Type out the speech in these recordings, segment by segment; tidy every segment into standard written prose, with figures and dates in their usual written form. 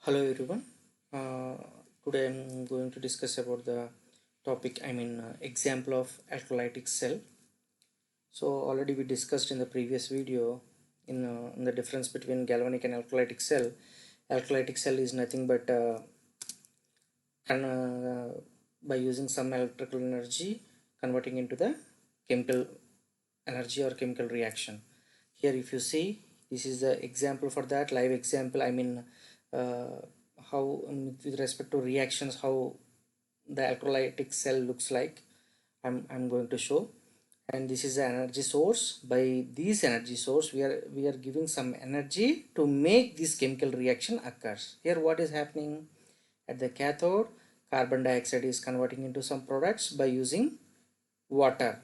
Hello everyone. Uh, Today I'm going to discuss about the topic, example of electrolytic cell. So already we discussed in the previous video in the difference between galvanic and electrolytic cell. Electrolytic cell is nothing but by using some electrical energy converting into the chemical energy or chemical reaction. Here if you see, this is the example for that live example. Uh, how with respect to reactions, how the electrolytic cell looks like. I'm going to show. And this is the energy source. By this energy source we are giving some energy to make this chemical reaction occurs. Here what is happening at the cathode? Carbon dioxide is converting into some products by using water.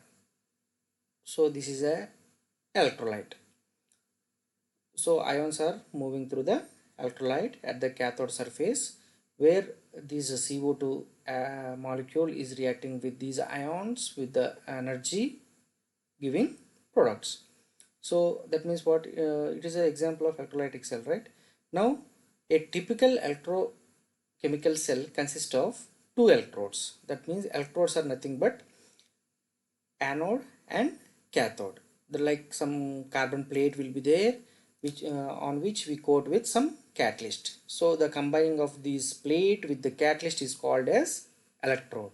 So this is a electrolyte. So ions are moving through the electrolyte at the cathode surface, where this CO2 molecule is reacting with these ions with the energy giving products. So that means what it is an example of electrolytic cell, right? Now a typical electrochemical cell consists of two electrodes. That means electrodes are nothing but anode and cathode. Like some carbon plate will be there, which on which we coat with some catalyst. So the combining of this plate with the catalyst is called as electrode.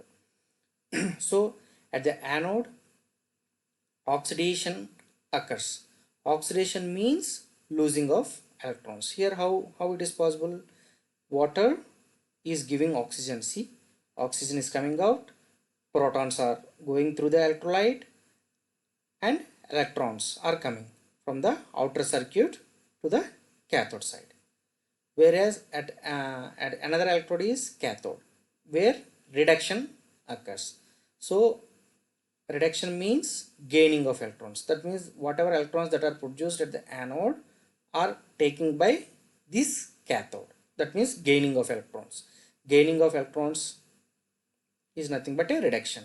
So at the anode, oxidation occurs. Oxidation means losing of electrons. Here how it is possible? Water is giving oxygen. See, oxygen is coming out, protons are going through the electrolyte, and electrons are coming from the outer circuit to the cathode side. Whereas at another electrode is cathode, where reduction occurs. So reduction means gaining of electrons. That means whatever electrons that are produced at the anode are taken by this cathode. That means gaining of electrons. Gaining of electrons is nothing but a reduction.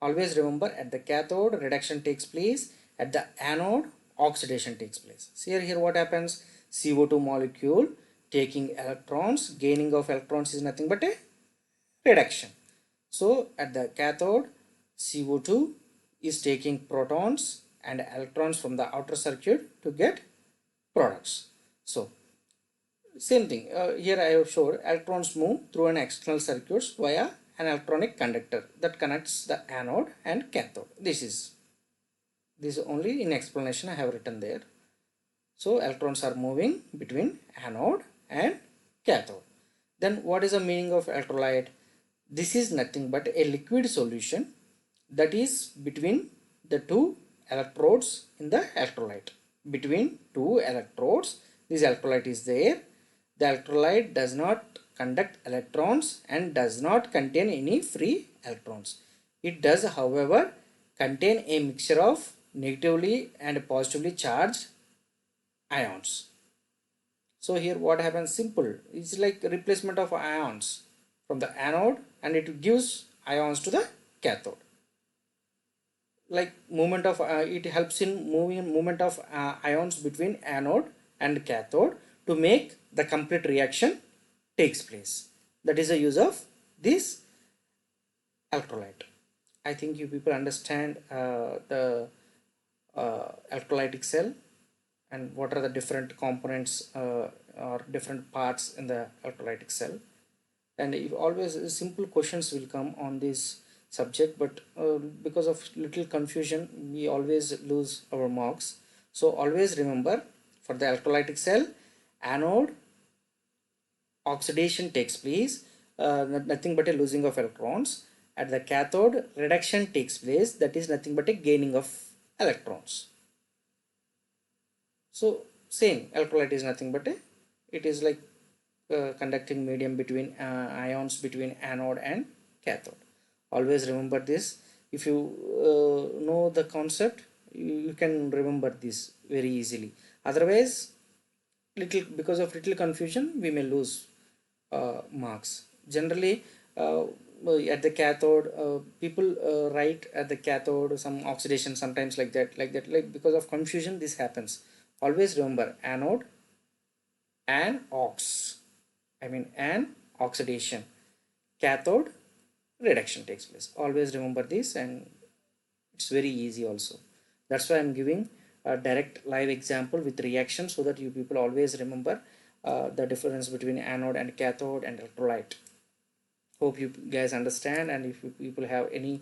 Always remember, at the cathode reduction takes place, at the anode oxidation takes place. See here what happens? CO2 molecule taking electrons, gaining of electrons is nothing but a reduction. So at the cathode, CO2 is taking protons and electrons from the outer circuit to get products. So same thing, here I have showed electrons move through an external circuits via an electronic conductor that connects the anode and cathode. This is only in explanation I have written there. So electrons are moving between anode and cathode. Then what is the meaning of electrolyte? This is nothing but a liquid solution that is between the two electrodes in the electrolyte. Between two electrodes, this electrolyte is there. The electrolyte does not conduct electrons and does not contain any free electrons. It does, however, contain a mixture of negatively and positively charged ions. So here what happens? Simple. It's like replacement of ions from the anode, and it gives ions to the cathode. Like movement of it helps in movement of ions between anode and cathode to make the complete reaction takes place. That is the use of this electrolyte. I think you people understand the electrolytic cell and what are the different components or different parts in the electrolytic cell. And if always simple questions will come on this subject, but because of little confusion we always lose our marks. So always remember, for the electrolytic cell, anode oxidation takes place, nothing but a losing of electrons. At the cathode, reduction takes place, that is nothing but a gaining of electrons. So same, electrolyte is nothing but it is like conducting medium between ions between anode and cathode. Always remember this. If you know the concept, you can remember this very easily. Otherwise, because of little confusion we may lose marks. Generally, at the cathode, people write at the cathode some oxidation sometimes, like that, because of confusion this happens. Always remember, anode and ox. and oxidation, cathode reduction takes place. Always remember this, and it's very easy also. That's why I'm giving a direct live example with reaction, so that you people always remember the difference between anode and cathode and electrolyte. Hope you guys understand, and if you people have any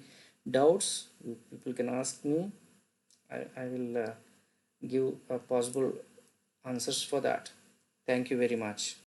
doubts, you people can ask me. I will give possible answers for that. Thank you very much.